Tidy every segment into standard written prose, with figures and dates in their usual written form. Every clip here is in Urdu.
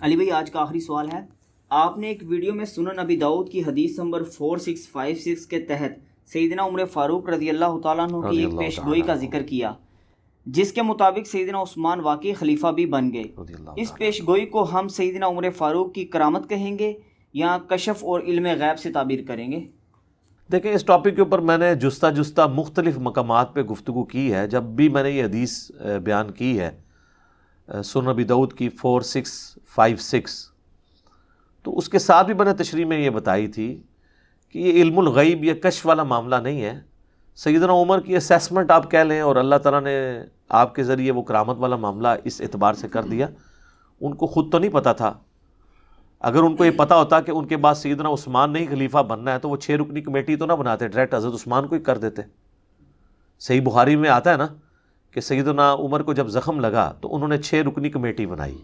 علی بھائی آج کا آخری سوال ہے، آپ نے ایک ویڈیو میں سنن ابی داؤد کی حدیث نمبر 4656 کے تحت سیدنا عمر فاروق رضی اللہ تعالیٰ عنہ کی رضی ایک اللہ پیش تعالیٰ گوئی کا عنہ ذکر کیا جس کے مطابق سیدنا عثمان واقعی خلیفہ بھی بن گئے۔ رضی اللہ اس تعالیٰ پیش عنہ۔ گوئی کو ہم سیدنا عمر فاروق کی کرامت کہیں گے یا کشف اور علم غیب سے تعبیر کریں گے؟ دیکھیں، اس ٹاپک کے اوپر میں نے جستہ مختلف مقامات پہ گفتگو کی ہے۔ جب بھی میں نے یہ حدیث بیان کی ہے سنن ابی داؤد کی 4656، تو اس کے ساتھ بھی میں نے تشریح میں یہ بتائی تھی کہ یہ علم الغیب، یہ کشف والا معاملہ نہیں ہے۔ سیدنا عمر کی اسیسمنٹ آپ کہہ لیں، اور اللہ تعالیٰ نے آپ کے ذریعے وہ کرامت والا معاملہ اس اعتبار سے کر دیا، ان کو خود تو نہیں پتہ تھا۔ اگر ان کو یہ پتہ ہوتا کہ ان کے بعد سیدنا عثمان نہیں خلیفہ بننا ہے تو وہ 6 رکنی کمیٹی تو نہ بناتے، ڈائریکٹ حضرت عثمان کو ہی کر دیتے۔ صحیح بخاری میں آتا ہے نا کہ سیدنا عمر کو جب زخم لگا تو انہوں نے 6 رکنی کمیٹی بنائی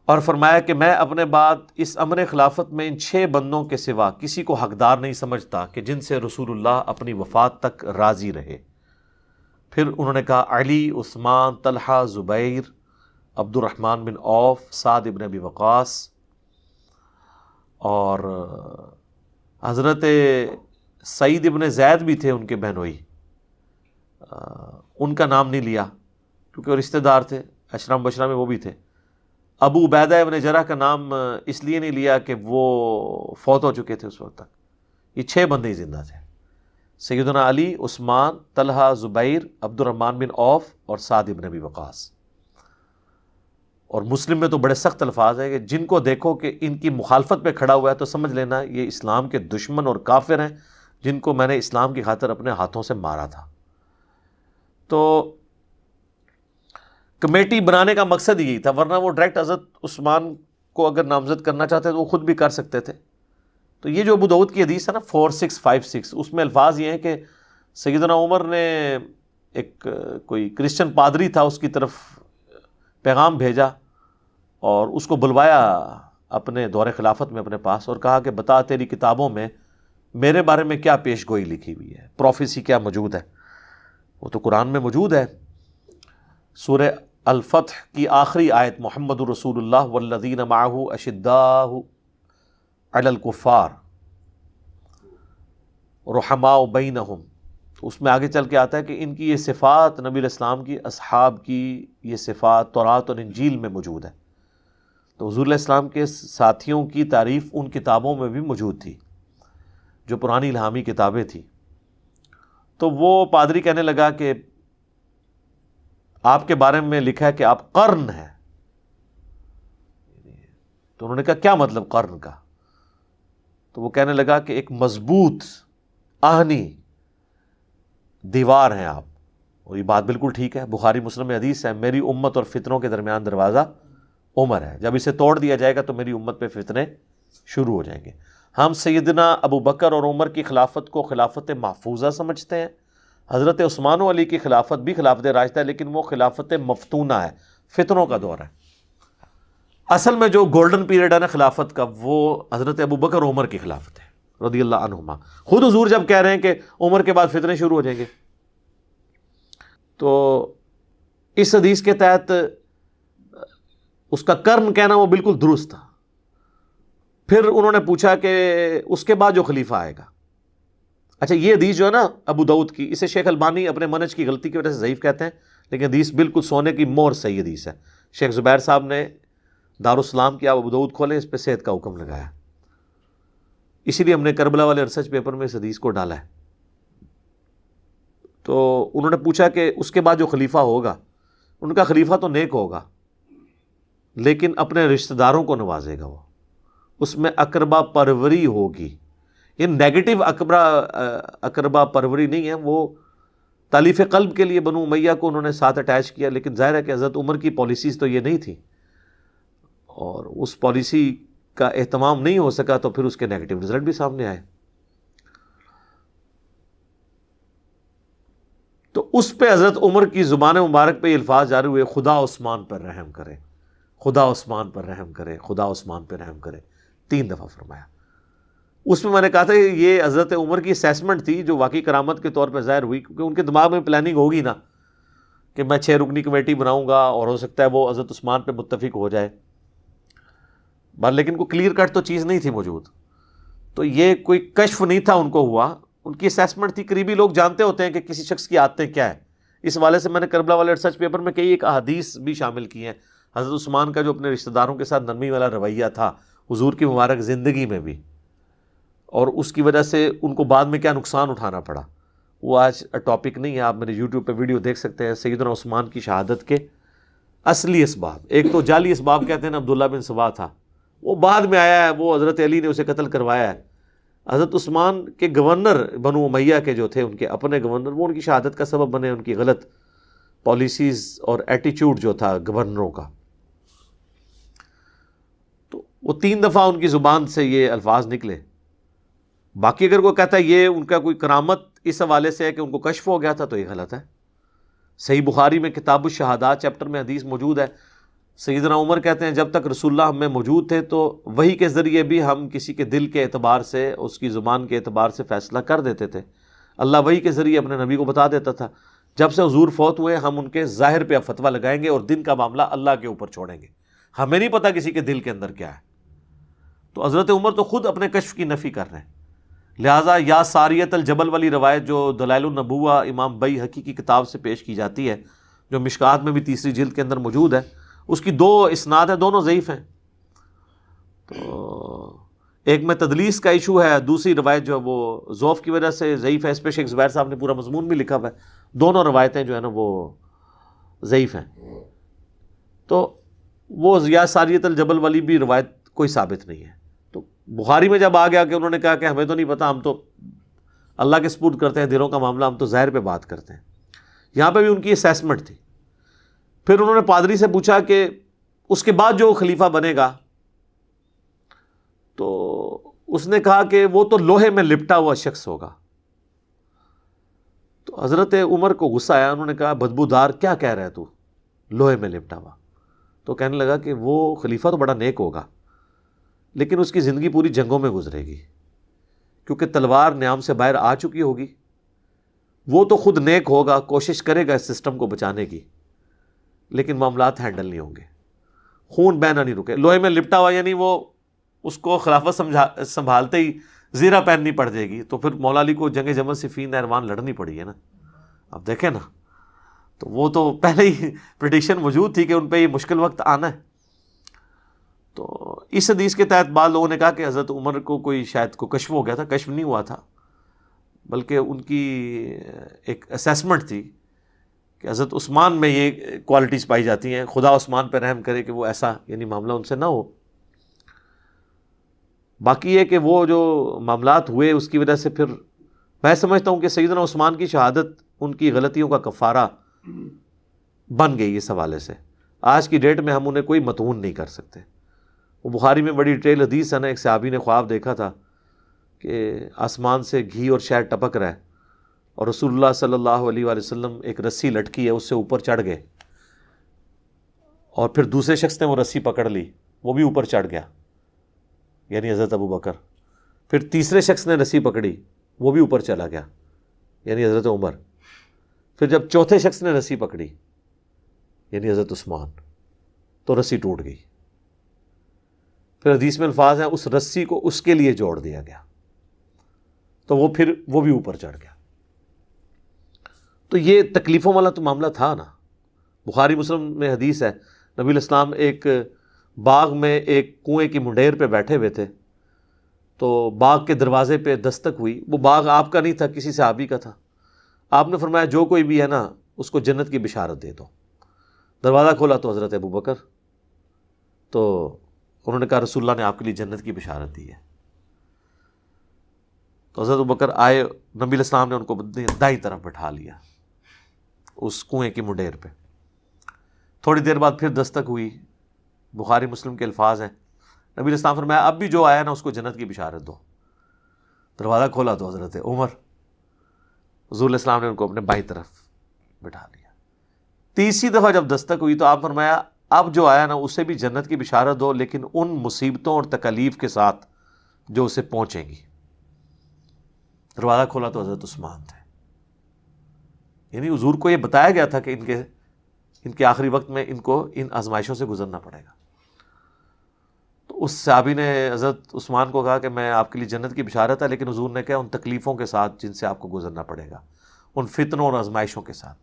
اور فرمایا کہ میں اپنے بعد اس امر خلافت میں ان 6 بندوں کے سوا کسی کو حقدار نہیں سمجھتا کہ جن سے رسول اللہ اپنی وفات تک راضی رہے۔ پھر انہوں نے کہا علی، عثمان، طلحہ، زبیر، عبد الرحمن بن عوف، سعد ابن ابی وقاص، اور حضرت سعید ابن زید بھی تھے ان کے بہنوئی، ان کا نام نہیں لیا کیونکہ وہ رشتہ دار تھے، عشرہ مبشرہ میں وہ بھی تھے۔ ابو عبیدہ ابن جرح کا نام اس لیے نہیں لیا کہ وہ فوت ہو چکے تھے اس وقت تک۔ یہ 6 بندے ہی زندہ تھے، سیدنا علی، عثمان، طلحہ، زبیر، عبد الرحمن بن عوف اور سعد ابن ابی وقاص۔ اور مسلم میں تو بڑے سخت الفاظ ہیں کہ جن کو دیکھو کہ ان کی مخالفت پہ کھڑا ہوا ہے تو سمجھ لینا یہ اسلام کے دشمن اور کافر ہیں، جن کو میں نے اسلام کی خاطر اپنے ہاتھوں سے مارا تھا۔ تو کمیٹی بنانے کا مقصد یہی تھا، ورنہ وہ ڈائریکٹ حضرت عثمان کو اگر نامزد کرنا چاہتے تو وہ خود بھی کر سکتے تھے۔ تو یہ جو ابو داؤد کی حدیث ہے نا 4656، اس میں الفاظ یہ ہیں کہ سیدنا عمر نے ایک کوئی کرسچن پادری تھا، اس کی طرف پیغام بھیجا اور اس کو بلوایا اپنے دور خلافت میں اپنے پاس، اور کہا کہ بتا تیری کتابوں میں میرے بارے میں کیا پیش گوئی لکھی ہوئی ہے، پروفیسی کیا موجود ہے؟ وہ تو قرآن میں موجود ہے۔ سورہ الفتح کی آخری آیت محمد رسول اللہ والذین معہ اشداء علی الکفار رحماء بینہم، تو اس میں آگے چل کے آتا ہے کہ ان کی یہ صفات، نبی علیہ السلام کی اصحاب کی یہ صفات تورات اور انجیل میں موجود ہے۔ تو حضور علیہ السلام کے ساتھیوں کی تعریف ان کتابوں میں بھی موجود تھی جو پرانی الہامی کتابیں تھیں۔ تو وہ پادری کہنے لگا کہ آپ کے بارے میں لکھا ہے کہ آپ قرن ہیں۔ تو انہوں نے کہا کیا مطلب قرن کا؟ تو وہ کہنے لگا کہ ایک مضبوط آہنی دیوار ہیں آپ، اور یہ بات بالکل ٹھیک ہے۔ بخاری مسلم میں حدیث ہے میری امت اور فتنوں کے درمیان دروازہ عمر ہے، جب اسے توڑ دیا جائے گا تو میری امت پہ فتنے شروع ہو جائیں گے۔ ہم سیدنا ابو بکر اور عمر کی خلافت کو خلافت محفوظہ سمجھتے ہیں، حضرت عثمان و علی کی خلافت بھی خلافت راشدہ ہے، لیکن وہ خلافت مفتونہ ہے، فتنوں کا دور ہے۔ اصل میں جو گولڈن پیریڈ ہے نا خلافت کا، وہ حضرت ابو بکر اور عمر کی خلافت ہے رضی اللہ عنہما۔ خود حضور جب کہہ رہے ہیں کہ عمر کے بعد فتنے شروع ہو جائیں گے، تو اس حدیث کے تحت اس کا کرن کہنا وہ بالکل درست تھا۔ پھر انہوں نے پوچھا کہ اس کے بعد جو خلیفہ آئے گا، اچھا یہ حدیث جو ہے نا ابو داؤد کی، اسے شیخ البانی اپنے منہج کی غلطی کی وجہ سے ضعیف کہتے ہیں، لیکن حدیث بالکل سونے کی مہر صحیح حدیث ہے۔ شیخ زبیر صاحب نے دارالسلام کی آپ ابو داؤد کھولے، اس پہ صحت کا حکم لگایا، اسی لیے ہم نے کربلا والے ریسرچ پیپر میں اس حدیث کو ڈالا ہے۔ تو انہوں نے پوچھا کہ اس کے بعد جو خلیفہ ہوگا، ان کا خلیفہ تو نیک ہوگا لیکن اپنے رشتہ داروں کو نوازے گا، وہ اس میں اقربا پروری ہوگی۔ یہ نیگیٹو اقربا پروری نہیں ہے، وہ تالیف قلب کے لیے بنو امیہ کو انہوں نے ساتھ اٹیچ کیا، لیکن ظاہر ہے کہ حضرت عمر کی پالیسیز تو یہ نہیں تھی، اور اس پالیسی کا اہتمام نہیں ہو سکا تو پھر اس کے نیگیٹو رزلٹ بھی سامنے آئے۔ تو اس پہ حضرت عمر کی زبان مبارک پہ یہ الفاظ جاری ہوئے، خدا عثمان پر رحم کرے، خدا عثمان پر رحم کرے، خدا عثمان پر رحم کرے، 3 دفعہ فرمایا۔ اس میں نے کہا تھا کہ یہ حضرت عمر کی اسیسمنٹ تھی جو واقعی کرامت کے طور پہ ظاہر ہوئی، کیونکہ ان کے دماغ میں پلاننگ ہوگی نا کہ میں 6 رکنی کمیٹی بناؤں گا اور ہو سکتا ہے وہ حضرت عثمان پہ متفق ہو جائے، لیکن کوئی کلیئر کٹ تو چیز نہیں تھی موجود. تو یہ کوئی کشف نہیں تھا ان کو ہوا، ان کی اسیسمنٹ تھی. قریبی لوگ جانتے ہوتے ہیں کہ کسی شخص کی عادتیں کیا ہے. اس حوالے سے میں نے کربلا والے ریسرچ پیپر میں کئی ایک احادیث بھی شامل کی ہیں. حضرت عثمان کا جو اپنے رشتہ داروں کے ساتھ نرمی والا رویہ تھا حضور کی مبارک زندگی میں بھی، اور اس کی وجہ سے ان کو بعد میں کیا نقصان اٹھانا پڑا، وہ آج ٹاپک نہیں ہے. آپ میرے یوٹیوب پہ ویڈیو دیکھ سکتے ہیں سیدنا عثمان کی شہادت کے اصلی اسباب. ایک تو جعلی اسباب کہتے ہیں نا، عبداللہ بن سبا تھا، وہ بعد میں آیا ہے، وہ حضرت علی نے اسے قتل کروایا ہے. حضرت عثمان کے گورنر بنو امیہ کے جو تھے، ان کے اپنے گورنر، وہ ان کی شہادت کا سبب بنے. ان کی غلط پالیسیز اور ایٹیچیوڈ جو تھا گورنروں کا. تو وہ 3 دفعہ ان کی زبان سے یہ الفاظ نکلے. باقی اگر کوئی کہتا ہے یہ ان کا کوئی کرامت اس حوالے سے ہے کہ ان کو کشف ہو گیا تھا، تو یہ غلط ہے. صحیح بخاری میں کتاب الشہادات چیپٹر میں حدیث موجود ہے. سیدنا عمر کہتے ہیں جب تک رسول اللہ ہم میں موجود تھے تو وحی کے ذریعے بھی ہم کسی کے دل کے اعتبار سے، اس کی زبان کے اعتبار سے فیصلہ کر دیتے تھے. اللہ وحی کے ذریعے اپنے نبی کو بتا دیتا تھا. جب سے حضور فوت ہوئے ہم ان کے ظاہر پہ اب فتویٰ لگائیں گے اور دن کا معاملہ اللہ کے اوپر چھوڑیں گے. ہمیں نہیں پتا کسی کے دل کے اندر کیا ہے. تو حضرت عمر تو خود اپنے کشف کی نفی کر رہے ہیں. لہٰذا یا ساریت الجبل والی روایت جو دلائل النبوہ امام بیہقی کی کتاب سے پیش کی جاتی ہے، جو مشکات میں بھی 3 جلد کے اندر موجود ہے، اس کی 2 اسناد ہیں، دونوں ضعیف ہیں. تو ایک میں تدلیس کا ایشو ہے، دوسری روایت جو ہے وہ ضعف کی وجہ سے ضعیف ہے. اس پہ شیخ زبیر صاحب نے پورا مضمون بھی لکھا ہوا ہے. دونوں روایتیں جو ہے نا وہ ضعیف ہیں. تو وہ یا ساریت الجبل والی بھی روایت کوئی ثابت نہیں ہے. تو بخاری میں جب آ گیا کہ انہوں نے کہا کہ ہمیں تو نہیں پتا، ہم تو اللہ کے سپرد کرتے ہیں دلوں کا معاملہ، ہم تو ظاہر پہ بات کرتے ہیں. یہاں پہ بھی ان کی اسیسمنٹ تھی. پھر انہوں نے پادری سے پوچھا کہ اس کے بعد جو خلیفہ بنے گا، تو اس نے کہا کہ وہ تو لوہے میں لپٹا ہوا شخص ہوگا. تو حضرت عمر کو غصہ آیا. انہوں نے کہا بدبودار کیا کہہ رہا ہے تو، لوہے میں لپٹا ہوا. تو کہنے لگا کہ وہ خلیفہ تو بڑا نیک ہوگا، لیکن اس کی زندگی پوری جنگوں میں گزرے گی، کیونکہ تلوار نیام سے باہر آ چکی ہوگی. وہ تو خود نیک ہوگا، کوشش کرے گا اس سسٹم کو بچانے کی، لیکن معاملات ہینڈل نہیں ہوں گے، خون بہنا نہیں رکے. لوہے میں لپٹا ہوا یعنی وہ اس کو خلافت سنبھالتے ہی زیرہ پہننی پڑ جائے گی. تو پھر مولا علی کو جنگ جمل صفین نہروان لڑنی پڑی ہے نا. اب دیکھیں نا، تو وہ تو پہلے ہی پریڈکشن موجود تھی کہ ان پہ یہ مشکل وقت آنا ہے. تو اس حدیث کے تحت بعض لوگوں نے کہا کہ حضرت عمر کو کوئی شاید کو کشف ہو گیا تھا. کشف نہیں ہوا تھا، بلکہ ان کی ایک اسیسمنٹ تھی کہ حضرت عثمان میں یہ کوالٹیز پائی جاتی ہیں، خدا عثمان پہ رحم کرے کہ وہ ایسا یعنی معاملہ ان سے نہ ہو. باقی یہ کہ وہ جو معاملات ہوئے اس کی وجہ سے پھر میں سمجھتا ہوں کہ سیدنا عثمان کی شہادت ان کی غلطیوں کا کفارہ بن گئی. اس حوالے سے آج کی ڈیٹ میں ہم انہیں کوئی متون نہیں کر سکتے. وہ بخاری میں بڑی ڈیٹیل حدیث ہے نا، ایک صحابی نے خواب دیکھا تھا کہ آسمان سے گھی اور شہد ٹپک رہا ہے، اور رسول اللہ صلی اللہ علیہ وآلہ وسلم ایک رسی لٹکی ہے اس سے اوپر چڑھ گئے، اور پھر دوسرے شخص نے وہ رسی پکڑ لی، وہ بھی اوپر چڑھ گیا، یعنی حضرت ابو بکر. پھر تیسرے شخص نے رسی پکڑی، وہ بھی اوپر چلا گیا، یعنی حضرت عمر. پھر جب چوتھے شخص نے رسی پکڑی، یعنی حضرت عثمان، تو رسی ٹوٹ گئی. پھر حدیث میں الفاظ ہیں اس رسی کو اس کے لیے جوڑ دیا گیا، تو وہ بھی اوپر چڑھ گیا. تو یہ تکلیفوں والا تو معاملہ تھا نا. بخاری مسلم میں حدیث ہے، نبی علیہ السلام ایک باغ میں ایک کنویں کی منڈیر پہ بیٹھے ہوئے تھے، تو باغ کے دروازے پہ دستک ہوئی. وہ باغ آپ کا نہیں تھا، کسی صحابی کا تھا. آپ نے فرمایا جو کوئی بھی ہے نا اس کو جنت کی بشارت دے دو. دروازہ کھولا تو حضرت ابو بکر. تو انہوں نے کہا رسول اللہ نے آپ کے لیے جنت کی بشارت دی ہے. تو حضرت ابو بکر آئے، نبی علیہ السلام نے ان کو دائیں طرف بٹھا لیا اس کنویں کی منڈیر پہ. تھوڑی دیر بعد پھر دستک ہوئی. بخاری مسلم کے الفاظ ہیں، نبی علیہ السلام فرمایا اب بھی جو آیا نا اس کو جنت کی بشارت دو. دروازہ کھولا تو حضرت عمر. حضور علیہ السلام نے ان کو اپنے بائیں طرف بٹھا لیا. تیسری دفعہ جب دستک ہوئی تو آپ فرمایا اب جو آیا نا اسے بھی جنت کی بشارت دو، لیکن ان مصیبتوں اور تکالیف کے ساتھ جو اسے پہنچیں گی. دروازہ کھولا تو حضرت عثمان تھے. یعنی حضور کو یہ بتایا گیا تھا کہ ان کے ان کے آخری وقت میں ان کو ان آزمائشوں سے گزرنا پڑے گا۔ تو اس صحابی نے حضرت عثمان کو کہا کہ میں آپ کے لیے جنت کی بشارت ہے، لیکن حضور نے کہا ان تکلیفوں کے ساتھ جن سے آپ کو گزرنا پڑے گا، ان فتنوں اور آزمائشوں کے ساتھ۔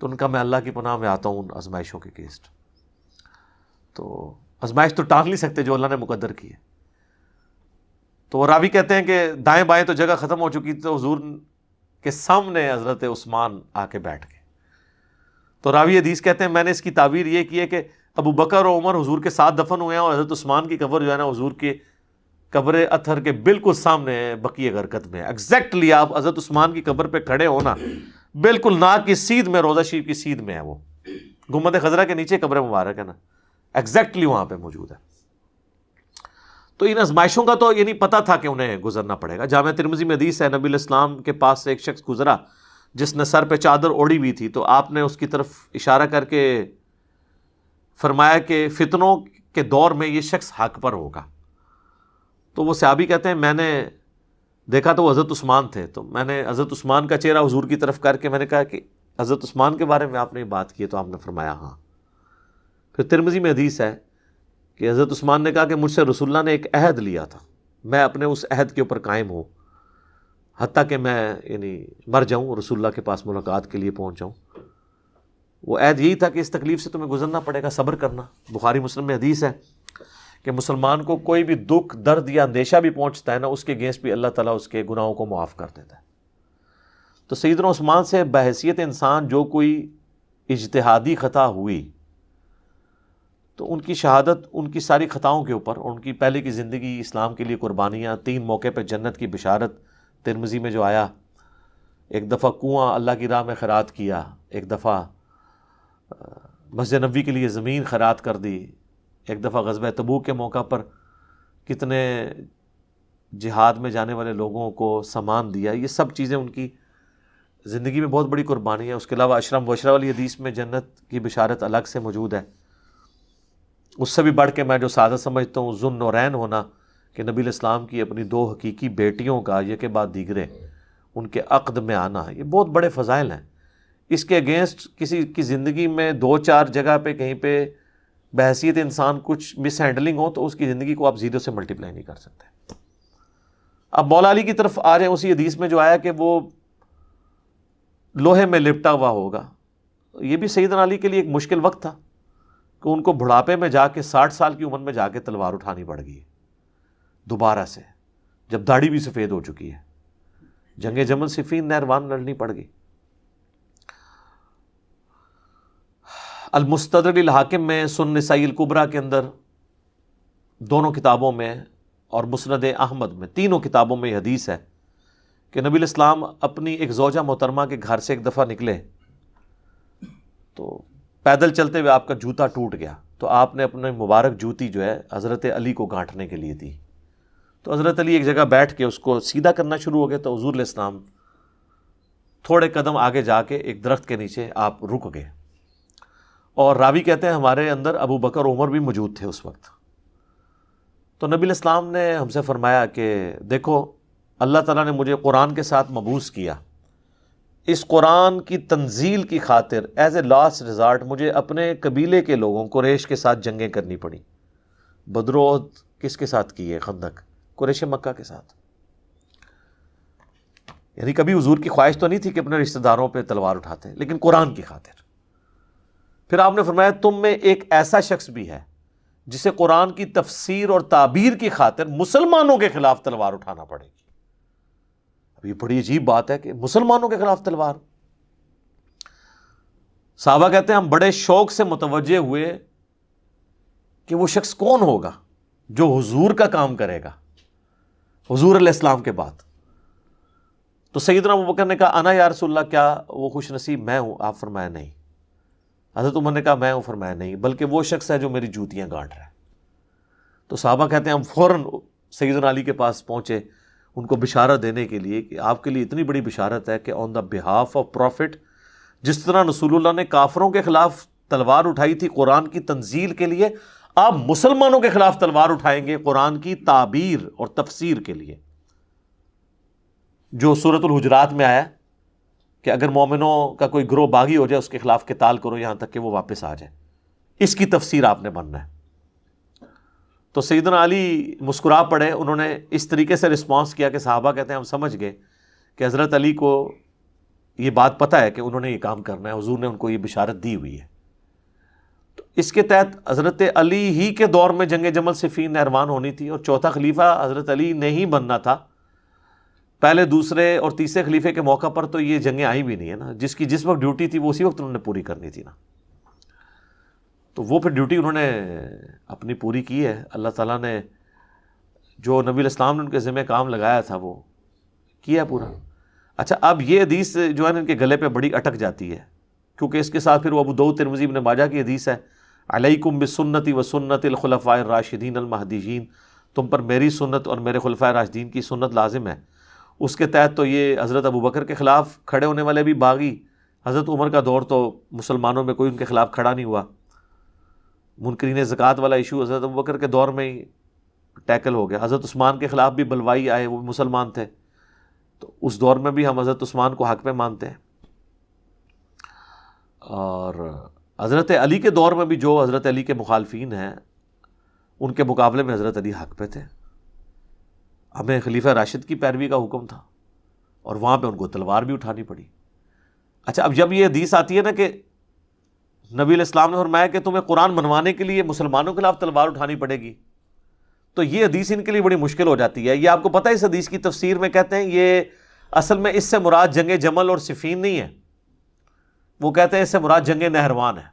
تو ان کا میں اللہ کی پناہ میں آتا ہوں ان آزمائشوں کے اگینسٹ۔ تو آزمائش تو ٹال نہیں سکتے جو اللہ نے مقدر کی ہے۔ تو وہ راوی کہتے ہیں کہ دائیں بائیں تو جگہ ختم ہو چکی، تو حضور کے سامنے حضرت عثمان آ کے بیٹھ گئے۔ تو راوی حدیث کہتے ہیں میں نے اس کی تعبیر یہ کی ہے کہ ابو بکر اور عمر حضور کے ساتھ دفن ہوئے ہیں، اور حضرت عثمان کی قبر جو ہے نا حضور کے قبر اطہر کے بالکل سامنے ہے، بقیع غرقد میں۔ ایگزیکٹلی آپ حضرت عثمان کی قبر پہ کھڑے ہونا، بالکل ناک کی سیدھ میں، روضہ شریف کی سیدھ میں ہے، وہ گنبد خضرا کے نیچے قبر مبارک ہے نا، ایگزیکٹلی وہاں پہ موجود ہے۔ تو ان آزمائشوں کا تو یہ نہیں پتہ تھا کہ انہیں گزرنا پڑے گا۔ جامع ترمذی میں حدیث ہے، نبی علیہ السلام کے پاس سے ایک شخص گزرا جس نے سر پہ چادر اوڑھی ہوئی تھی، تو آپ نے اس کی طرف اشارہ کر کے فرمایا کہ فتنوں کے دور میں یہ شخص حق پر ہوگا۔ تو وہ صحابی کہتے ہیں میں نے دیکھا تو وہ حضرت عثمان تھے، تو میں نے حضرت عثمان کا چہرہ حضور کی طرف کر کے میں نے کہا کہ حضرت عثمان کے بارے میں آپ نے بات کی ہے؟ تو آپ نے فرمایا ہاں۔ پھر ترمذی میں حدیث ہے کہ حضرت عثمان نے کہا کہ مجھ سے رسول اللہ نے ایک عہد لیا تھا، میں اپنے اس عہد کے اوپر قائم ہوں، حتیٰ کہ میں مر جاؤں، رسول اللہ کے پاس ملاقات کے لیے پہنچ جاؤں۔ وہ عہد یہی تھا کہ اس تکلیف سے تمہیں گزرنا پڑے گا، صبر کرنا۔ بخاری مسلم میں حدیث ہے کہ مسلمان کو کوئی بھی دکھ، درد یا اندیشہ بھی پہنچتا ہے نا، اس کے اگینسٹ بھی اللہ تعالیٰ اس کے گناہوں کو معاف کر دیتا ہے۔ تو سیدنا عثمان سے بحیثیت انسان جو کوئی اجتہادی خطا ہوئی، تو ان کی شہادت ان کی ساری خطاؤں کے اوپر، اور ان کی پہلے کی زندگی، اسلام کے لیے قربانیاں، 3 موقع پہ جنت کی بشارت ترمذی میں جو آیا، ایک دفعہ کنواں اللہ کی راہ میں خیرات کیا، ایک دفعہ مسجد نبوی کے لیے زمین خیرات کر دی، ایک دفعہ غزوہ تبوک کے موقع پر کتنے جہاد میں جانے والے لوگوں کو سامان دیا۔ یہ سب چیزیں ان کی زندگی میں بہت بڑی قربانی ہے۔ اس کے علاوہ اشرم مبشرہ والی حدیث میں جنت کی بشارت الگ سے موجود ہے۔ اس سے بھی بڑھ کے میں جو سعادت سمجھتا ہوں ذو النورین ہونا، کہ نبی علیہ السلام کی اپنی 2 حقیقی بیٹیوں کا یہ کے بعد دیگرے ان کے عقد میں آنا، یہ بہت بڑے فضائل ہیں۔ اس کے اگینسٹ کسی کی زندگی میں 2-4 جگہ پہ کہیں پہ بحیثیت انسان کچھ مس ہینڈلنگ ہو، تو اس کی زندگی کو آپ 0 سے ملٹیپلائی نہیں کر سکتے۔ اب مولا علی کی طرف آ رہے ہیں، اسی حدیث میں جو آیا کہ وہ لوہے میں لپٹا ہوا ہوگا۔ یہ بھی سیدنا علی کے لیے ایک مشکل وقت تھا کہ ان کو بڑھاپے میں جا کے 60 سال کی عمر میں جا کے تلوار اٹھانی پڑ گئی دوبارہ سے، جب داڑھی بھی سفید ہو چکی ہے۔ جنگ جمل صفین نہروان لڑنی پڑ گئی۔ المستدرک الحاکم میں، سنن نسائی الکبریٰ کے اندر، دونوں کتابوں میں، اور مسند احمد میں، تینوں کتابوں میں یہ حدیث ہے کہ نبی علیہ السلام اپنی ایک زوجہ محترمہ کے گھر سے ایک دفعہ نکلے تو پیدل چلتے ہوئے آپ کا جوتا ٹوٹ گیا، تو آپ نے اپنے مبارک جوتی جو ہے حضرت علی کو گانٹھنے کے لیے دی۔ تو حضرت علی ایک جگہ بیٹھ کے اس کو سیدھا کرنا شروع ہو گئے، تو حضور علیہ السلام تھوڑے قدم آگے جا کے ایک درخت کے نیچے آپ رک گئے، اور راوی کہتے ہیں ہمارے اندر ابو بکر عمر بھی موجود تھے اس وقت۔ تو نبی علیہ السلام نے ہم سے فرمایا کہ دیکھو اللہ تعالیٰ نے مجھے قرآن کے ساتھ مبعوث کیا، اس قرآن کی تنزیل کی خاطر ایز اے لاسٹ ریزارٹ مجھے اپنے قبیلے کے لوگوں قریش کے ساتھ جنگیں کرنی پڑی۔ بدر و احد کس کے ساتھ کی ہے؟ خندق قریش مکہ کے ساتھ۔ یعنی کبھی حضور کی خواہش تو نہیں تھی کہ اپنے رشتہ داروں پہ تلوار اٹھاتے، لیکن قرآن کی خاطر۔ پھر آپ نے فرمایا تم میں ایک ایسا شخص بھی ہے جسے قرآن کی تفسیر اور تعبیر کی خاطر مسلمانوں کے خلاف تلوار اٹھانا پڑے گی۔ اب یہ بڑی عجیب بات ہے کہ مسلمانوں کے خلاف تلوار۔ صحابہ کہتے ہیں ہم بڑے شوق سے متوجہ ہوئے کہ وہ شخص کون ہوگا جو حضور کا کام کرے گا حضور علیہ السلام کے بعد۔ تو سیدنا ابوبکر نے کہا انا یا رسول اللہ، کیا وہ خوش نصیب میں ہوں؟ آپ فرمایا نہیں۔ حضرت عمر نے کہا میں ہوں؟ فرمایا نہیں، بلکہ وہ شخص ہے جو میری جوتیاں گانٹ رہا ہے۔ تو صحابہ کہتے ہیں ہم فوراً سیدنا علی کے پاس پہنچے ان کو بشارت دینے کے لیے کہ آپ کے لیے اتنی بڑی بشارت ہے کہ آن دا بہاف آف پروفٹ، جس طرح رسول اللہ نے کافروں کے خلاف تلوار اٹھائی تھی قرآن کی تنزیل کے لیے، آپ مسلمانوں کے خلاف تلوار اٹھائیں گے قرآن کی تعبیر اور تفسیر کے لیے۔ جو سورۃ الحجرات میں آیا کہ اگر مومنوں کا کوئی گروہ باغی ہو جائے اس کے خلاف قتال کرو یہاں تک کہ وہ واپس آ جائے. اس کی تفسیر آپ نے بننا ہے. تو سیدنا علی مسکرا پڑے. انہوں نے اس طریقے سے رسپانس کیا کہ صحابہ کہتے ہیں ہم سمجھ گئے کہ حضرت علی کو یہ بات پتہ ہے کہ انہوں نے یہ کام کرنا ہے, حضور نے ان کو یہ بشارت دی ہوئی ہے. تو اس کے تحت حضرت علی ہی کے دور میں جنگ جمل صفین نہروان ہونی تھی, اور چوتھا خلیفہ حضرت علی نے ہی بننا تھا. پہلے دوسرے اور تیسرے خلیفے کے موقع پر تو یہ جنگیں آئی بھی نہیں ہے نا. جس وقت ڈیوٹی تھی وہ اسی وقت انہوں نے پوری کرنی تھی نا. تو وہ پھر ڈیوٹی انہوں نے اپنی پوری کی ہے. اللہ تعالیٰ نے جو نبی الاسلام نے ان کے ذمہ کام لگایا تھا وہ کیا پورا. اچھا, اب یہ حدیث جو ہے نا ان کے گلے پہ بڑی اٹک جاتی ہے, کیونکہ اس کے ساتھ پھر وہ ابو داؤد ترمذی ابن ماجہ کی حدیث ہے, علیکم بسنتی و سنت الخلفاء الراشدین المہدیین, تم پر میری سنت اور میرے خلفاء راشدین کی سنت لازم ہے. اس کے تحت تو یہ حضرت ابو بکر کے خلاف کھڑے ہونے والے بھی باغی, حضرت عمر کا دور تو مسلمانوں میں کوئی ان کے خلاف کھڑا نہیں ہوا. منکرین زکوٰۃ والا ایشو حضرت ابو بکر کے دور میں ہی ٹیکل ہو گیا. حضرت عثمان کے خلاف بھی بلوائی آئے, وہ بھی مسلمان تھے, تو اس دور میں بھی ہم حضرت عثمان کو حق پہ مانتے ہیں. اور حضرت علی کے دور میں بھی جو حضرت علی کے مخالفین ہیں ان کے مقابلے میں حضرت علی حق پہ تھے. ہمیں خلیفہ راشد کی پیروی کا حکم تھا اور وہاں پہ ان کو تلوار بھی اٹھانی پڑی. اچھا, اب جب یہ حدیث آتی ہے نا کہ نبی علیہ السلام نے فرمایا کہ تمہیں قرآن منوانے کے لیے مسلمانوں کے خلاف تلوار اٹھانی پڑے گی, تو یہ حدیث ان کے لیے بڑی مشکل ہو جاتی ہے. یہ آپ کو پتہ ہے اس حدیث کی تفسیر میں کہتے ہیں یہ اصل میں اس سے مراد جنگ جمل اور صفین نہیں ہے, وہ کہتے ہیں اس سے مراد جنگ نہروان ہے.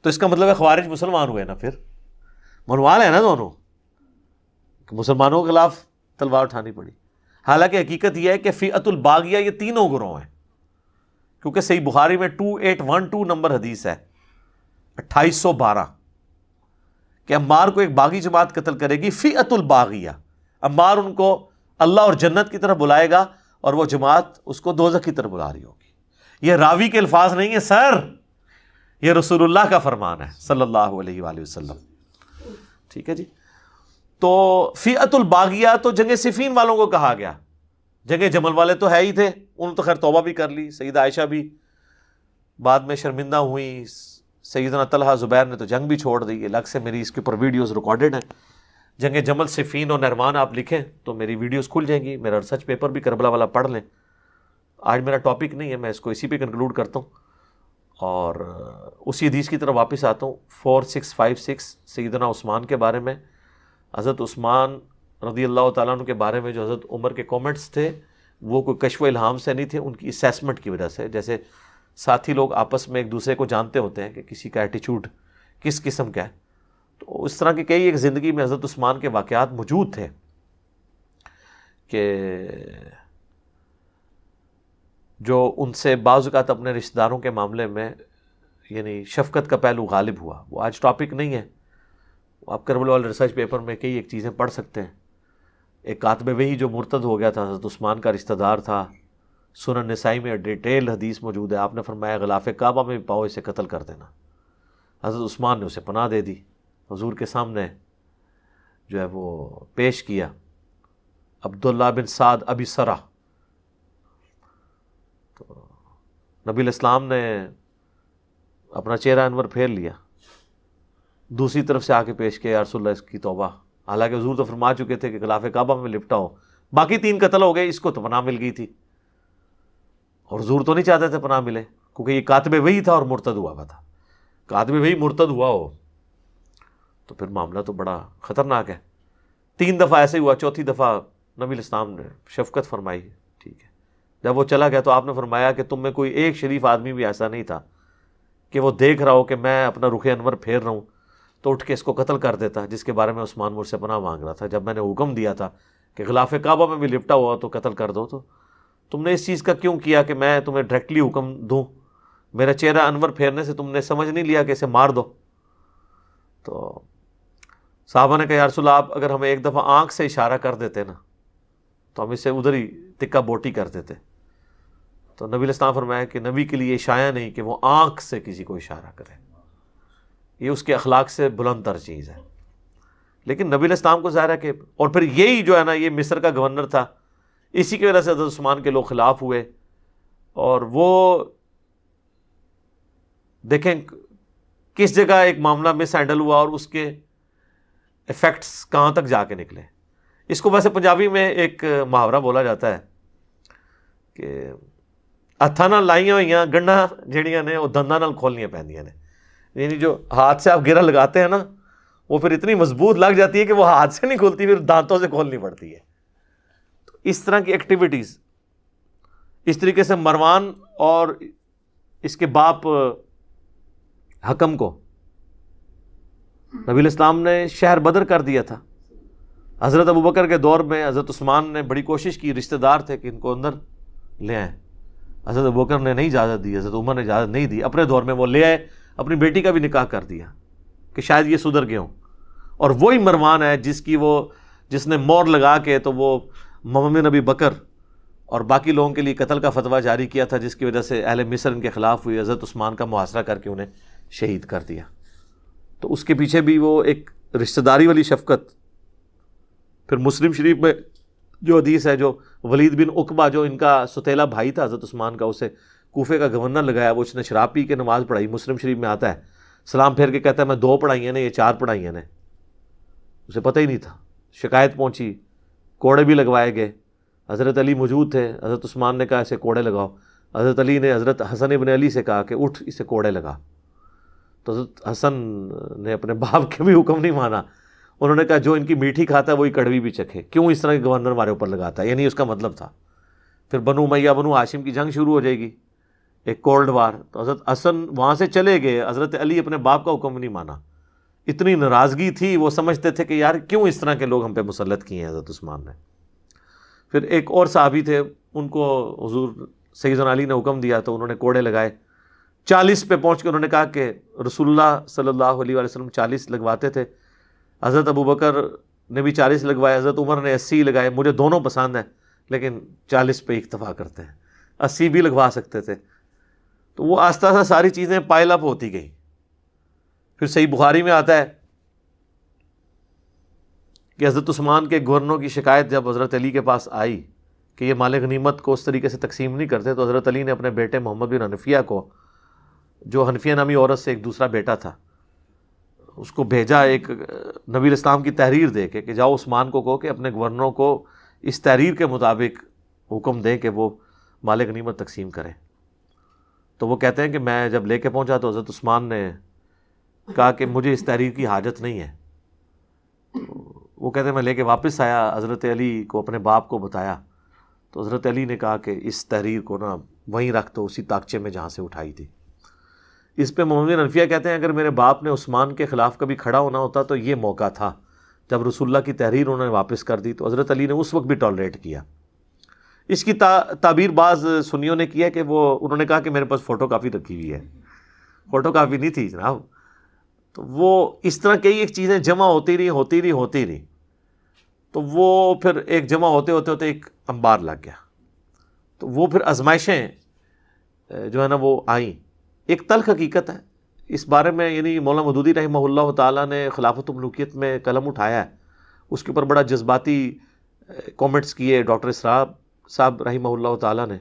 تو اس کا مطلب ہے خوارج مسلمان ہوئے نا, پھر منوا لے نا دونوں, مسلمانوں کے خلاف تلوار اٹھانی پڑی. حالانکہ حقیقت یہ ہے کہ فئۃ الباغیہ یہ تینوں گروہ ہیں, کیونکہ صحیح بخاری میں 2812 نمبر حدیث ہے 2812 کہ عمار کو ایک باغی جماعت قتل کرے گی. فئۃ الباغیہ, عمار ان کو اللہ اور جنت کی طرف بلائے گا اور وہ جماعت اس کو دوزخ کی طرف بلا رہی ہوگی. یہ راوی کے الفاظ نہیں ہیں سر, یہ رسول اللہ کا فرمان ہے صلی اللہ علیہ وآلہ وسلم. ٹھیک ہے جی. تو فئۃ الباغیہ تو جنگ صفین والوں کو کہا گیا, جنگ جمل والے تو ہے ہی تھے, انہوں نے تو خیر توبہ بھی کر لی. سیدہ عائشہ بھی بعد میں شرمندہ ہوئی, سیدنا طلحہ زبیر نے تو جنگ بھی چھوڑ دی. الگ سے میری اس کے اوپر ویڈیوز ریکارڈڈ ہیں. جنگ جمل صفین اور نہروان آپ لکھیں تو میری ویڈیوز کھل جائیں گی. میرا ریسرچ پیپر بھی کربلا والا پڑھ لیں. آج میرا ٹاپک نہیں ہے, میں اس کو اسی پہ کنکلوڈ کرتا ہوں اور اسی حدیث کی طرف واپس آتا ہوں. 4656 سیدنا عثمان کے بارے میں. حضرت عثمان رضی اللہ تعالیٰ عنہ کے بارے میں جو حضرت عمر کے کومنٹس تھے وہ کوئی کشف و الہام سے نہیں تھے, ان کی اسیسمنٹ کی وجہ سے. جیسے ساتھی لوگ آپس میں ایک دوسرے کو جانتے ہوتے ہیں کہ کسی کا ایٹیچیوڈ کس قسم کا ہے, تو اس طرح کے کئی ایک زندگی میں حضرت عثمان کے واقعات موجود تھے کہ جو ان سے بعض اوقات اپنے رشتہ داروں کے معاملے میں یعنی شفقت کا پہلو غالب ہوا. وہ آج ٹاپک نہیں ہے, آپ کربلا والے ریسرچ پیپر میں کئی ایک چیزیں پڑھ سکتے ہیں. ایک کاتب وحی جو مرتد ہو گیا تھا, حضرت عثمان کا رشتہ دار تھا, سنن نسائی میں ڈیٹیل حدیث موجود ہے. آپ نے فرمایا غلاف کعبہ میں بھی پاؤ اسے قتل کر دینا. حضرت عثمان نے اسے پناہ دے دی, حضور کے سامنے جو ہے وہ پیش کیا. عبداللہ بن سعد ابی سرہ, تو نبی علیہ السلام نے اپنا چہرہ انور پھیر لیا, دوسری طرف سے آ کے پیش کیا, یا رسول اللہ اس کی توبہ. حالانکہ حضور تو فرما چکے تھے کہ غلاف کعبہ میں لپٹا ہو. باقی 3 قتل ہو گئے, اس کو تو پناہ مل گئی تھی, اور حضور تو نہیں چاہتے تھے پناہ ملے, کیونکہ یہ کاتب وحی تھا اور مرتد ہوا تھا. کاتب وحی مرتد ہوا ہو تو پھر معاملہ تو بڑا خطرناک ہے. 3 دفعہ ایسے ہوا, چوتھی دفعہ نبی علیہ السلام نے شفقت فرمائی. ٹھیک ہے, جب وہ چلا گیا تو آپ نے فرمایا کہ تم میں کوئی ایک شریف آدمی بھی ایسا نہیں تھا کہ وہ دیکھ رہا ہو کہ میں اپنا رخ انور پھیر رہا ہوں تو اٹھ کے اس کو قتل کر دیتا, جس کے بارے میں عثمان مجھ سے پناہ مانگ رہا تھا. جب میں نے حکم دیا تھا کہ غلاف کعبہ میں بھی لپٹا ہوا تو قتل کر دو, تو تم نے اس چیز کا کیوں کیا کہ میں تمہیں ڈائریکٹلی حکم دوں؟ میرا چہرہ انور پھیرنے سے تم نے سمجھ نہیں لیا کہ اسے مار دو؟ تو صحابہ نے کہا یا رسول اللہ, آپ اگر ہمیں ایک دفعہ آنکھ سے اشارہ کر دیتے نا تو ہم اسے ادھر ہی تکا بوٹی کر دیتے. تو نبی علیہ السلام فرمایا کہ نبی کے لیے شایع نہیں کہ وہ آنکھ سے کسی کو اشارہ کرے, یہ اس کے اخلاق سے بلند تر چیز ہے. لیکن نبی علیہ السلام کو ظاہر ہے کہ, اور پھر یہی جو ہے نا یہ مصر کا گورنر تھا, اسی کی وجہ سے حضرت عثمان کے لوگ خلاف ہوئے اور وہ دیکھیں کس جگہ ایک معاملہ مس ہینڈل ہوا اور اس کے ایفیکٹس کہاں تک جا کے نکلے. اس کو ویسے پنجابی میں ایک محاورہ بولا جاتا ہے کہ ہاتھاں نال لائیاں ہوئیاں گنڈاں جہڑیاں نے وہ دنداں نال کھولنیاں پیندیاں نے. یعنی جو ہاتھ سے آپ گرہ لگاتے ہیں نا وہ پھر اتنی مضبوط لگ جاتی ہے کہ وہ ہاتھ سے نہیں کھولتی, پھر دانتوں سے کھولنی پڑتی ہے. تو اس طرح کی ایکٹیویٹیز, اس طریقے سے مروان اور اس کے باپ حکم کو نبی الاسلام نے شہر بدر کر دیا تھا. حضرت ابوبکر کے دور میں حضرت عثمان نے بڑی کوشش کی, رشتہ دار تھے کہ ان کو اندر لے آئیں. حضرت ابوبکر نے نہیں اجازت دی, حضرت عمر نے اجازت نہیں دی. اپنے دور میں وہ لے آئے, اپنی بیٹی کا بھی نکاح کر دیا کہ شاید یہ سدھر گئے ہوں. اور وہی مروان ہے جس نے مور لگا کے تو وہ محمد نبی بکر اور باقی لوگوں کے لیے قتل کا فتویٰ جاری کیا تھا, جس کی وجہ سے اہل مصر ان کے خلاف ہوئی. حضرت عثمان کا محاصرہ کر کے انہیں شہید کر دیا. تو اس کے پیچھے بھی وہ ایک رشتہ داری والی شفقت. پھر مسلم شریف میں جو حدیث ہے, جو ولید بن عقبہ جو ان کا ستیلا بھائی تھا حضرت عثمان کا, اسے کوفے کا گورنر لگایا, وہ اس نے شراب پی کے نماز پڑھائی. مسلم شریف میں آتا ہے, سلام پھیر کے کہتا ہے میں 2 پڑھائی نے, یہ 4 پڑھائی نے. اسے پتہ ہی نہیں تھا. شکایت پہنچی, کوڑے بھی لگوائے گئے. حضرت علی موجود تھے, حضرت عثمان نے کہا اسے کوڑے لگاؤ. حضرت علی نے حضرت حسن ابن علی سے کہا کہ اٹھ اسے کوڑے لگا. تو حضرت حسن نے اپنے باپ کے بھی حکم نہیں مانا. انہوں نے کہا جو ان کی میٹھی کھاتا ہے وہی کڑوی بھی چکھے, کیوں اس طرح کے گورنر ہمارے اوپر لگاتا ہے. یعنی اس کا مطلب تھا. پھر بنو امیہ بنو ہاشم کی جنگ شروع ہو جائے گی, ایک کولڈ وار. تو حضرت حسن وہاں سے چلے گئے, حضرت علی اپنے باپ کا حکم نہیں مانا. اتنی ناراضگی تھی, وہ سمجھتے تھے کہ یار کیوں اس طرح کے لوگ ہم پہ مسلط کیے ہیں حضرت عثمان نے. پھر ایک اور صحابی تھے, ان کو حضور سیدنا علی نے حکم دیا تو انہوں نے کوڑے لگائے. 40 پہ پہنچ کے انہوں نے کہا کہ رسول اللہ صلی اللہ علیہ وسلم 40 لگواتے تھے, حضرت ابوبکر نے بھی 40 لگوائے, حضرت عمر نے 80 لگائے. مجھے دونوں پسند ہیں لیکن 40 پہ اکتفا کرتے ہیں, 80 بھی لگوا سکتے تھے. تو وہ آہستہ آہستہ ساری چیزیں پائل اپ ہوتی گئی. پھر صحیح بخاری میں آتا ہے کہ حضرت عثمان کے گورنروں کی شکایت جب حضرت علی کے پاس آئی کہ یہ مال غنیمت کو اس طریقے سے تقسیم نہیں کرتے, تو حضرت علی نے اپنے بیٹے محمد بن حنفیہ کو, جو حنفیہ نامی عورت سے ایک دوسرا بیٹا تھا, اس کو بھیجا ایک نبی الاسلام کی تحریر دے کے کہ جاؤ عثمان کو کہو کہ اپنے گورنروں کو اس تحریر کے مطابق حکم دیں کہ وہ مال غنیمت تقسیم کریں. تو وہ کہتے ہیں کہ میں جب لے کے پہنچا تو حضرت عثمان نے کہا کہ مجھے اس تحریر کی حاجت نہیں ہے. وہ کہتے ہیں میں لے کے واپس آیا, حضرت علی کو اپنے باپ کو بتایا تو حضرت علی نے کہا کہ اس تحریر کو نا وہیں رکھ دو, اسی طاقچے میں جہاں سے اٹھائی تھی. اس پہ محمد بن حنفیہ کہتے ہیں اگر میرے باپ نے عثمان کے خلاف کبھی کھڑا ہونا ہوتا تو یہ موقع تھا جب رسول اللہ کی تحریر انہوں نے واپس کر دی. تو حضرت علی نے اس وقت بھی ٹالریٹ کیا. اس کی تعبیر بعض سنیوں نے کیا کہ وہ انہوں نے کہا کہ میرے پاس فوٹو کاپی رکھی ہوئی ہے. فوٹو کاپی نہیں تھی جناب. تو وہ اس طرح کئی ایک چیزیں جمع ہوتی رہی. تو وہ پھر ایک جمع ہوتے ایک انبار لگ گیا. تو وہ پھر آزمائشیں جو ہے نا وہ آئیں. ایک تلخ حقیقت ہے اس بارے میں, یعنی مولانا مودودی رحمہ اللہ تعالیٰ نے خلافت الملوکیت میں قلم اٹھایا ہے, اس کے اوپر بڑا جذباتی کومنٹس کیے ڈاکٹر اسرار صاحب رحمہ اللہ تعالیٰ نے.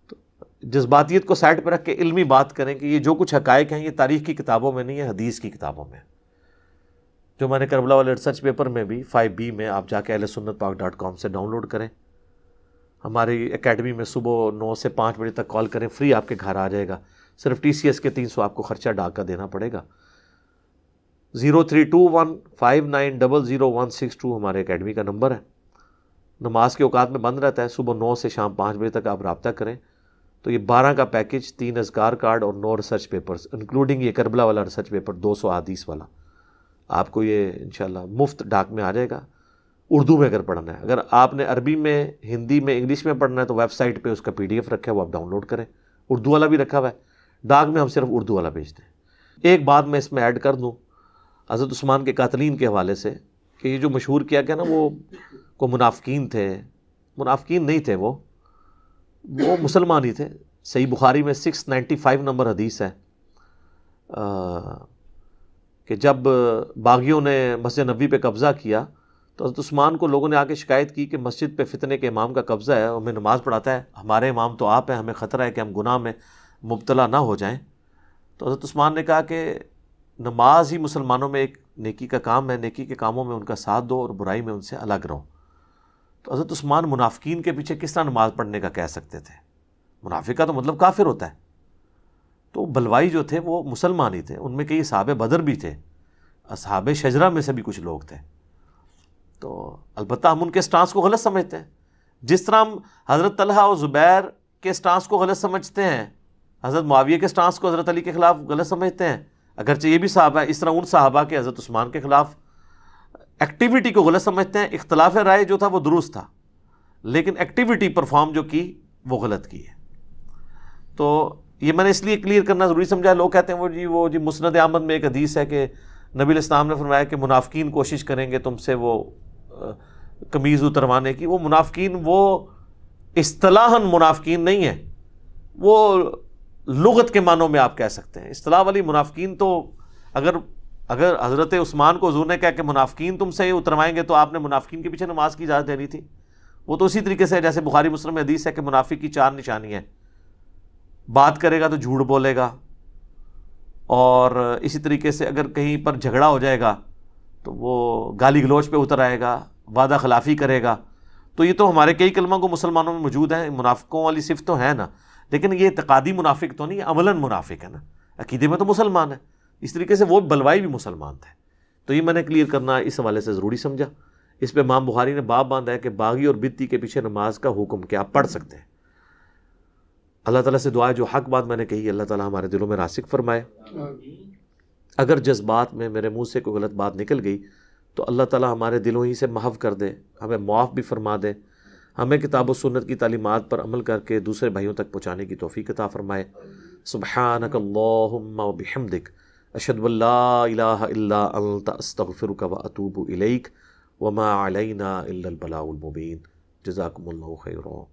تو جذباتیت کو سائڈ پہ رکھ کے علمی بات کریں کہ یہ جو کچھ حقائق ہیں یہ تاریخ کی کتابوں میں نہیں ہے, حدیث کی کتابوں میں, جو میں نے کربلا والے ریسرچ پیپر میں بھی 5B میں آپ جا کے ahlsunnatpak.com سے ڈاؤن لوڈ کریں. ہماری اکیڈمی میں صبح 9 سے 5 بجے تک کال کریں, فری آپ کے گھر آ جائے گا. صرف TCS کے 300 آپ کو خرچہ ڈاک کا دینا پڑے گا. 032159000162 ہمارے اکیڈمی کا نمبر ہے. نماز کے اوقات میں بند رہتا ہے, صبح 9 سے شام 5 بجے تک آپ رابطہ کریں. تو یہ 12 کا پیکج, 3 اذکار کارڈ اور 9 ریسرچ پیپرز انکلوڈنگ یہ کربلا والا ریسرچ پیپر 200 احادیث والا, آپ کو یہ انشاءاللہ مفت ڈاک میں آ جائے گا. اردو میں اگر پڑھنا ہے, اگر آپ نے عربی میں, ہندی میں, انگلش میں پڑھنا ہے تو ویب سائٹ پہ اس کا PDF رکھا ہے, وہ آپ ڈاؤن لوڈ کریں. اردو والا بھی رکھا ہوا ہے, ڈاک میں ہم صرف اردو والا بھیجتے ہیں. ایک بات میں اس میں ایڈ کر دوں حضرت عثمان کے قاتلین کے حوالے سے, کہ یہ جو مشہور کیا گیا نا وہ کو منافقین تھے. منافقین نہیں تھے, وہ مسلمان ہی تھے. صحیح بخاری میں 695 نمبر حدیث ہے کہ جب باغیوں نے مسجد نبوی پہ قبضہ کیا تو حضرت عثمان کو لوگوں نے آ کے شکایت کی کہ مسجد پہ فتنے کے امام کا قبضہ ہے، ہمیں نماز پڑھاتا ہے، ہمارے امام تو آپ ہیں، ہمیں خطرہ ہے کہ ہم گناہ میں مبتلا نہ ہو جائیں۔ تو حضرت عثمان نے کہا کہ نماز ہی مسلمانوں میں ایک نیکی کا کام ہے، نیکی کے کاموں میں ان کا ساتھ دو اور برائی میں ان سے الگ رہو۔ تو حضرت عثمان منافقین کے پیچھے کس طرح نماز پڑھنے کا کہہ سکتے تھے؟ منافق کا تو مطلب کافر ہوتا ہے۔ تو بلوائی جو تھے وہ مسلمان ہی تھے، ان میں کئی اصحاب بدر بھی تھے، اصحاب شجرہ میں سے بھی کچھ لوگ تھے۔ تو البتہ ہم ان کے سٹانس کو غلط سمجھتے ہیں، جس طرح ہم حضرت طلحہ اور زبیر کے سٹانس کو غلط سمجھتے ہیں، حضرت معاویہ کے سٹانس کو حضرت علی کے خلاف غلط سمجھتے ہیں، اگرچہ یہ بھی صحابہ ہے، اس طرح ان صحابہ کے حضرت عثمان کے خلاف ایکٹیویٹی کو غلط سمجھتے ہیں۔ اختلاف رائے جو تھا وہ درست تھا، لیکن ایکٹیویٹی پرفارم جو کی وہ غلط کی ہے۔ تو یہ میں نے اس لیے کلیئر کرنا ضروری سمجھا۔ لوگ کہتے ہیں وہ جی مسند احمد میں ایک حدیث ہے کہ نبی علیہ السلام نے فرمایا کہ منافقین کوشش کریں گے تم سے وہ قمیض اتروانے کی۔ وہ منافقین وہ اصطلاحاً منافقین نہیں ہیں، وہ لغت کے معنوں میں آپ کہہ سکتے ہیں۔ اصطلاح والی منافقین تو اگر حضرت عثمان کو حضور نے کہا کہ منافقین تم سے اتروائیں گے تو آپ نے منافقین کے پیچھے نماز کی اجازت دینی تھی۔ وہ تو اسی طریقے سے جیسے بخاری مسلم میں حدیث ہے کہ منافق کی 4 نشانیاں ہیں، بات کرے گا تو جھوٹ بولے گا، اور اسی طریقے سے اگر کہیں پر جھگڑا ہو جائے گا تو وہ گالی گلوچ پہ اتر آئے گا، وعدہ خلافی کرے گا۔ تو یہ تو ہمارے کئی کلموں کو مسلمانوں میں موجود ہیں، منافقوں والی صفت تو ہے نا، لیکن یہ اعتقادی منافق تو نہیں، عملاً منافق ہے نا، عقیدے میں تو مسلمان ہے۔ اس طریقے سے وہ بلوائی بھی مسلمان تھے۔ تو یہ میں نے کلیئر کرنا اس حوالے سے ضروری سمجھا۔ اس پہ امام بخاری نے باب باندھا ہے کہ باغی اور بدتی کے پیچھے نماز کا حکم کیا پڑھ سکتے ہیں۔ اللہ تعالیٰ سے دعا ہے جو حق بات میں نے کہی اللہ تعالیٰ ہمارے دلوں میں راسخ فرمائے۔ اگر جذبات میں میرے منہ سے کوئی غلط بات نکل گئی تو اللہ تعالیٰ ہمارے دلوں ہی سے محو کر دے، ہمیں معاف بھی فرما دے، ہمیں کتاب و سنت کی تعلیمات پر عمل کر کے دوسرے بھائیوں تک پہنچانے کی توفیق عطا فرمائے۔ سبحانک اللہم و بحمدک، اشہد ان لا الہ الا انت، استغفرک و اتوب الیک، وما علینا الا البلاغ المبین۔ جزاکم اللہ خیرا۔